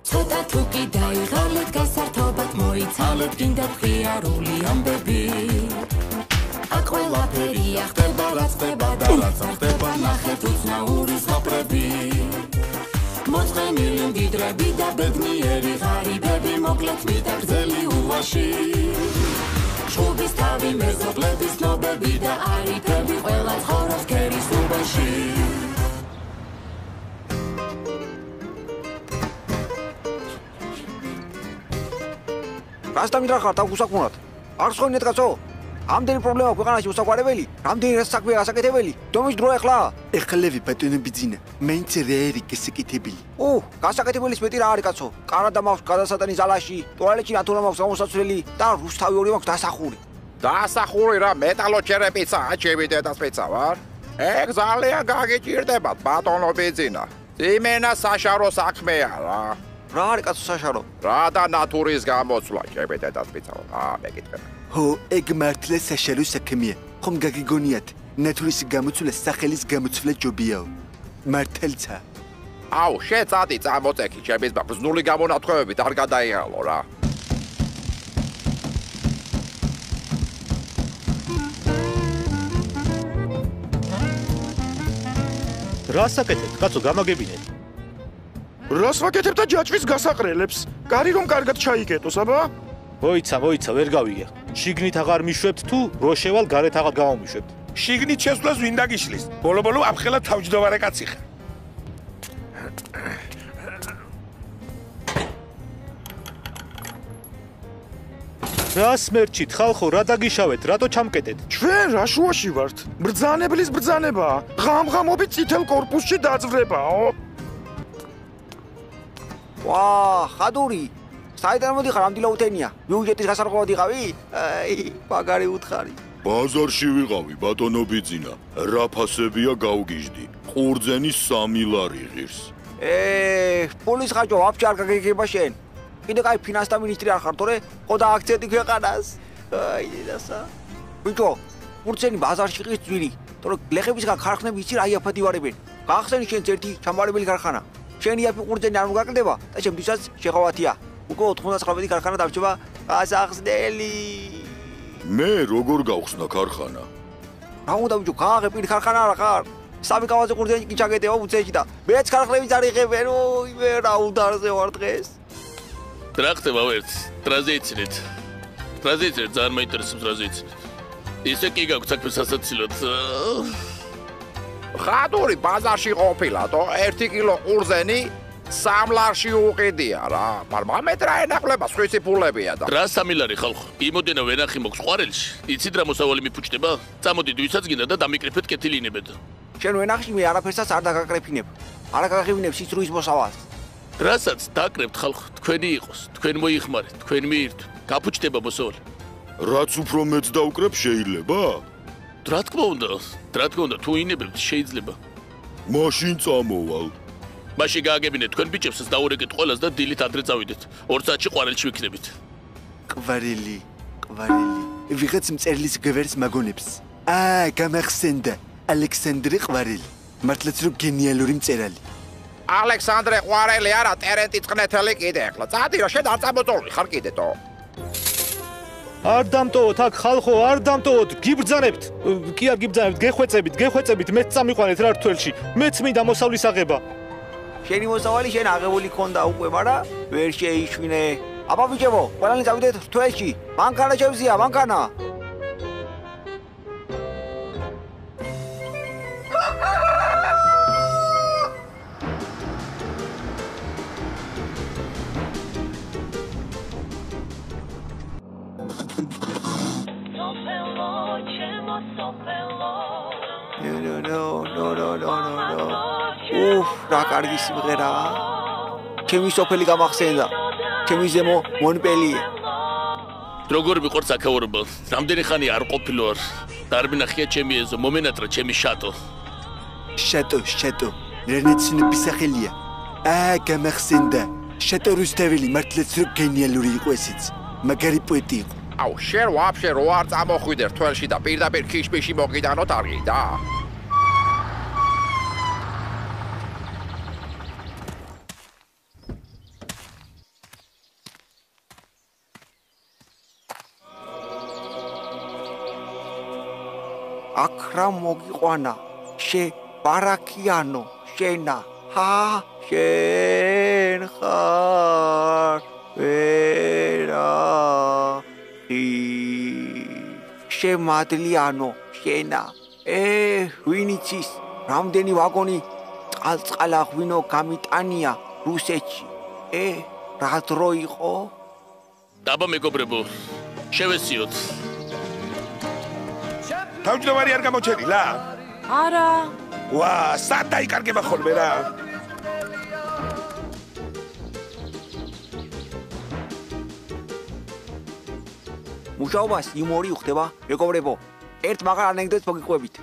ცოტა თუ კი დაიღალეთ გასართობად მოიცალეთ გინდათ ღიარული ამბები აქ ყველაფერია ხდება რაც ხდება და რაც არ ხდება ნახეთ უცნაური ზღაპრები მოწყენილი მდიდრები და ბედნიერი ღარიბები მოკლეთ მიტაგრძელი ულვაში ჩუბის თავი მეზობლების ნობები და არიფები ყველა ცხოვრობს ქერის უბანში რასთან მიდრახარ თავგუსაკმუნად არ ხსოვნეთ კაცო ამდენი პრობლემა ქვეყანაში უსაყვარებელი რამდენი საქმეა გასაკეთებელი დომის დრო ეხლები ბატონო ბიძინა მაინც რეერი გასაკეთებელი გასაკეთებელის მეტი რა არის კაცო კარადა მაქვს გადასატანი ზალაში ტუალეტში ნატურა მაქვს გამოსაცვლელი და რუსთავი ორი მაქვს დასახური რა მეტალოჩერებიცა ჩემი დედას პიცა ვარ ეგ ძალიან გაგიჭირდებათ ბატონო ბიძინა იმენა საშარო საქმეა რა არის კაცო საშარო რა და ნატურის გამოცვლა ჩემი დედას პიცა მეკითხება ხო ეგ მართლა საშარო საქმეა ხომ გაგიგონიათ ნატურის გამოცვლა სახელის გამოცვლა ჯობიაო მართალცა აუ შეწადი წამოწექი ჩემის ბრძნული გამონათქვამებით არ გადაიღალო რა რას აკეთებთ კაცო გამაგებინეთ რას ვაკეთებ და ჯაჭვის გასაყრელებს კარი რომ კარგად ჩაიკეტოს აბა მოიცა ვერ გავიგე შიგნით აღარ მიშვებთ თუ როშევალ გარეთ აღარ გამომიშვებთ შიგნით შესვლას ვინ დაგიშლის ბოლო აფხელა თავჯდომარე კაცი ხარ რას მერჩით ხალხო რა დაგიშავეთ რატო ჩამკეტეთ ჩვენ რა შუაში ვართ ბრძანებლის ბრძანებაა ღამღამობით წითელ კორპუსში დაძვრებაო ვა ხადური საიდან მოდიხარ ამ დილაუთენია ბიუჯეტის გასარღვევად იყავი მაგარი უთხარი ბაზარში ვიყავი ბატონო ბიძინა რა ფასებია გავგიჟდი ყურძენი 3 ლარი ღირს პოლის ხაჭო ვაფშე არ გაგიგება შენ კიდე კაი ფინანსთა მინისტრი არ ხარ თორე ყოდა აქციები ქვეყანას დედასა ბიჭო ყურძენი ბაზარში ყის ძვირი თორე გლეხებისგან ქარხნები იცი რა იაფად ივარებენ გახსენი შენც ერთი ჩამოყალიბებელი ქარხანა შენი იაფი ყურძენი არ მოგაკლდება და შემთხვევაც შეღავათია უკვე 99 ქარხანა დამრჩება გასახსნელი მე როგორ გავხსნა ქარხანა რა უნდა ბიჭო გააღებინი ქარხანა არა ხარ სამი კავაზე ყურძენი კი ჩაგეტევა უცეში და მეც ქარხნებიც არ იღებენ მე რა უდარზე ვარ დღეს რა ხდება ვერც ტრანზიცინით ძალიან მაინტერესებს ტრანზიცინით ისე კი გაქვს საქმე სასაცილოდ ხადური ბაზარში ყოფილათო 1 კილო ყურძენი 3 ლარში უყიდია რა მაგრამ მე რა ენახლება სხვისი ფულებია და რა 3 ლარი ხალხო იმოდენა ვენახი მოქვს ყვარელში იცით რა მოსავალი მიფუჭდება წამოდით ვისაც გინდა და დამიკრიფეთ კეთილინებად შენ ვენახში მე არაფერსაც არ დაგაკრეფინებ არ გაგიღინებ სიცრუის მოსავალს რასაც დაკრებთ ხალხო თქვენი იყოს თქვენ მოიხმარეთ თქვენ მიირთვით გაფუჭდება მოსავალი რაც უფრო მეც დავკრებ შეიძლება რა თქმა უნდა თუ ინებებთ შეიძლება მაშინ წამოვალ მაშინ გააგებინეთ თქვენ ბიჭებსაც დაურეკეთ ყველას და დილით ადრე წავიდეთ 2 საათში ყვარელში ვიქნებით ყვარელი ვიღაც მწერლის გვერდს მაგონებს გამახსენდა ალექსანდრე ყვარელი მართლაც რომ გენიალური მწერალი ალექსანდრე ყვარელი არა ტერენტი წყნეთელი კიდე ახლა წადი რა შენ არ წამოწოლი ხარ კიდე თო არ დამტოვოთ აქ ხალხო არ დამტოვოთ გიბრძანებთ კი არ გიბრძანებთ გეხვეწებით მეც წამიყვანეთ რა რთველში მეც მინდა მოსავლის აღება შენი მოსავალი შენ აღებული ქონდა უკვე მაგრამ ვერ შეიშვინე აბა ბიჭებო ყველანი წავიდეთ რთველში მანქანა შევზია მანქანა რა კარგი სიმღერაა ჩემი სოფელი გამახსენდა ჩემი ზემო მონპელიე როგორ მიყვარს აქაურობა რამდენი ხანი არ ყოფილო არ დარბინახია ჩემი ეზო მომენატრა ჩემი შატო რენეცინების სახელია გამახსენდა შატო რუსთაველი მართლაც რო გენიალური იყო ესეც მაგარი პოეტი იყო აუ შენ ვაფშე რო არ წამოხვიდე რთველში და პირდაპირ ქიშმიში მოგიდანოთ არ გიდა აქ რა მოგიყვანა შე ბარაქიანო შენა შენ ხარ ვერა შემადლიანო შენა ვინ იცის რამდენი ვაგონი წყალწყალა ღვინო გამიტანია რუსეთში რა დრო იყო დაბა მეგობრებო შევესიოთ თავმჯდომარე არ გამოჩენილა არა ვა სად დაიკარგება ხოლმე რა მუშაობას იუმორი უხდება მეგობრებო ერთ მაგარ ანეკდოტს მოგიყვებით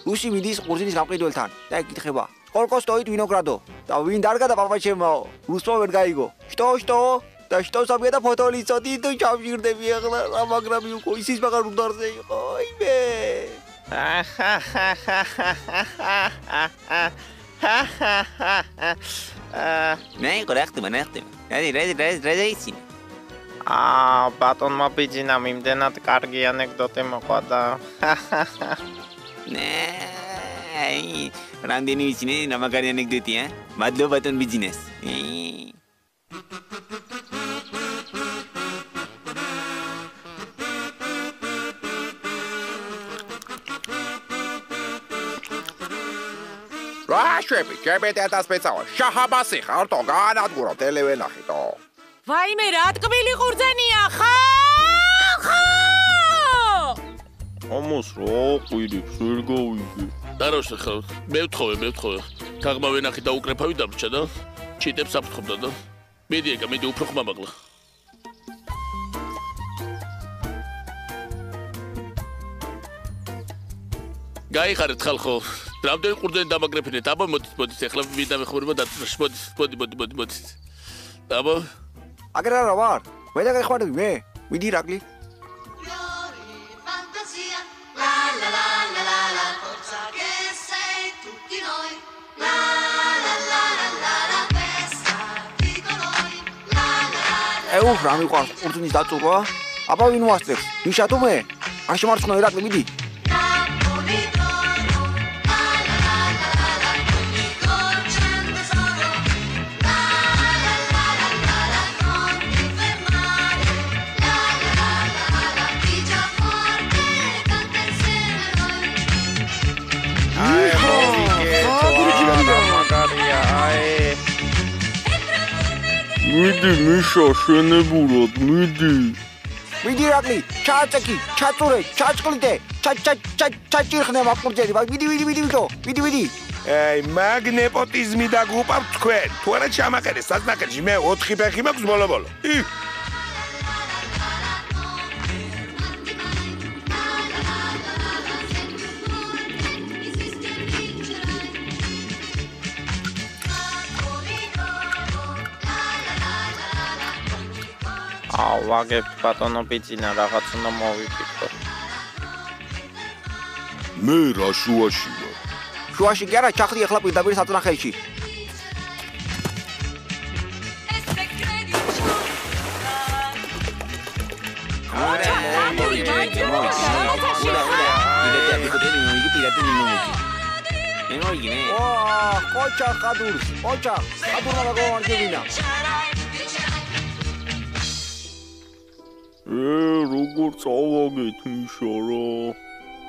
რუსი მიდის ყურძნის გამყიდველთან და ეკითხება сколько стоит виноградо და ვინ დარგა და პაპაჩემო რუსმა ვერ გაიგო что და что საბედა ფოტოლიცოდი თუ ჩავშირდები ახლა რა მაგრამ იყო ისის მაგარ უნდარზე იყო იმე ნაი კორექტი რეჟისი ბატონმა ბიძინამ იმდენად კარგი ანეკდოტი მოყვა და რამდენი ვიცინე რა მაგარი ანეკდოტია მადლობა ბატონ ბიძინეს რაშები გებედეთა სპეციალ შაჰაბასი ხარტო განადგურო ტელევენახიტო ვაიმე რა ტკბილი ყურძენია ხალხო ამას რა ყვირებს ვერ გავიგე დაროშე ხარ მე ვთხოვე გაღმავენახი და უკრეფავი დამრჩა და ჩიტებს აფრთხობდა და მიდი ეკა მიდი უფრო ხმამაღლა გაიხარეთ ხალხო რამდენი ყურძენი დამაგრეფინეთ აბა მოდით ახლა ვიდა მეხმარება და მოდი აბა აგერა რა ვარ მე და გეხმარები მე მიდი რაკლი რა მიყვარს ყურძნის დაწურვა აბა ვინ ვასწრებს ნიშა თუ მე არ შემარცხნო ირაკლი მიდი მიდი მიშა შენებურად მიდი რაკლი ჩაწეკი ჩაწურე ჩაჭყლიდე ჩაჭირხნე მაკურჯერი მიდი მაგ ნეპოტიზმი დაგუპავთ თქვენ თუ არა ჩამაყენე საწნახელში მე 4 ფეხი მაქვს ბოლო ვაგებთ ბატონო ბიძინა რაღაც უნდა მოვიფიქრო მე რა შუაში ვარ შუაში კი არა ჩახდი ახლა პირდაპირ საწნახელში კოჩა ხადურმა გაგოვარჯებინა როგორ წავაგეთ მიშა რა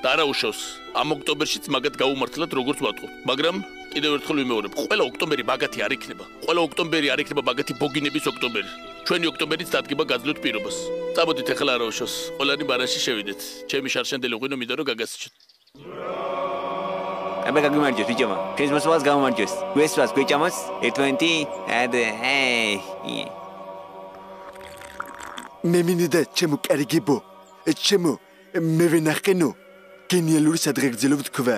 დარაუშავს ამ ოქტომბერშიც მაგათ გაუმართლათ როგორც ვატყობ მაგრამ კიდევ ერთხელ ვიმეორებ ყველა ოქტომბერი მაგათი არ იქნება ყველა ოქტომბერი არ იქნება მაგათი ბოგინების ოქტომბერი ჩვენი ოქტომბერიც დადგება გაძლოთ პირობას წამოდით ახლა არაუშავს ყველანი ბარაში შევიდეთ ჩემი შარშანდელი ღვინო მინდა რომ გაგასიჩოთ აბა გაგიმარჯოს ბიჭომა ქესმოსვას გამომარჯოს გვესვას გვეჭამოს ერთმანეთი მე მინდა ჩემო კარგებო ჩემო მე ვენახენო გენიალური სადღეგრძელო თქვა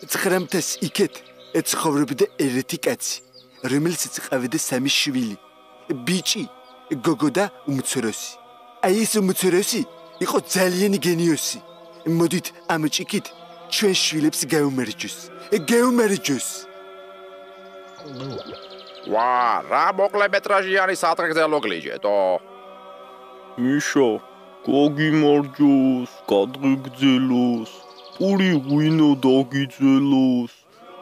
1900 იქეთ ეცხოვრებდა ერთი კაცი რომელსაც ყავდა 3 შვილი ბიჭი გოგო და უმცროსი აი ეს უმცროსი იყო ძალიან გენიოსი მოდით ამ ჭიქით ჩვენ შვილებს გაუმარჯოს ვა რა მოკლე მეტრაჟიანი სადღეგრძელო გლიჯეთო მიშა გოგიმარჯოს გადღეგრძელოს პური ღვინო დაგიძელოს,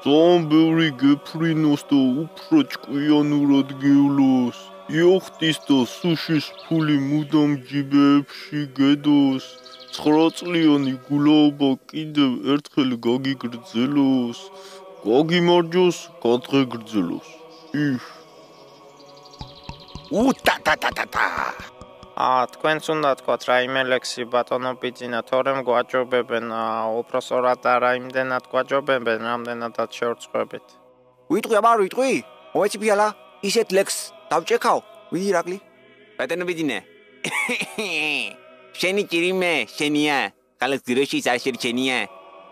ძალიან ბევრი გეფრინოს და უფრო ჭკვიანურად გევლოს. იოხტის და სუშის ფული მუდამ ჯიბეებში გედოს. 9 წლიანი გულაობა კიდევ ერთხელ გაგიგრძელოს. გაგიმარჯოს, გადღეგრძელოს. იშ. უტატატატატა. თქვენც უნდა თქვათ რაიმე ლექსი ბატონო ბიძინა, თორემ გვაჯობებენ, უпроსორად არა იმდენად გვაჯობებენ, რამდენადაც შევრწყვებით. ვიტყვი აბა ვიტყვი? მოეცი ფიალა, ისეთ ლექს დავჭექავ. ვიდი რაკლი? ბატონო ბიძინა. შენი ჭირიმე, შენია. ხალხს გროშის არ შერჩენია.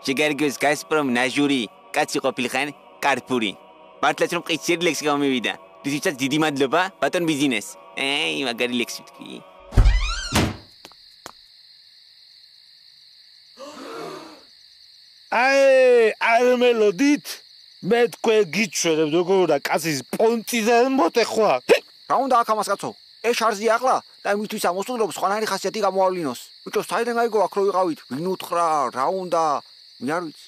შეგარგოს გასპრომ ნაჟური, კაცი ყოფილხან კარპური. მართლაც რომ ყიჩერი ლექსი გამოვიდა. რითიც დიდი მადლობა ბატონ ბიზნეს. მაგარი ლექსი თქვი. არ მელოდით? მე თქვენ გიჩვენებ როგორ უნდა კაცის პონტიდან მოტეხვა. რა უნდა აქ ამას კაცო? ეს შარზია ახლა და მისთვის ამოსულობს სხვანაირი ხასიათი გამოავლინოს. ბიჭო, საიდან გაიგო აქ რო ვიყავით? ვინ უთხრა? რა უნდა? მე არ ვიცი.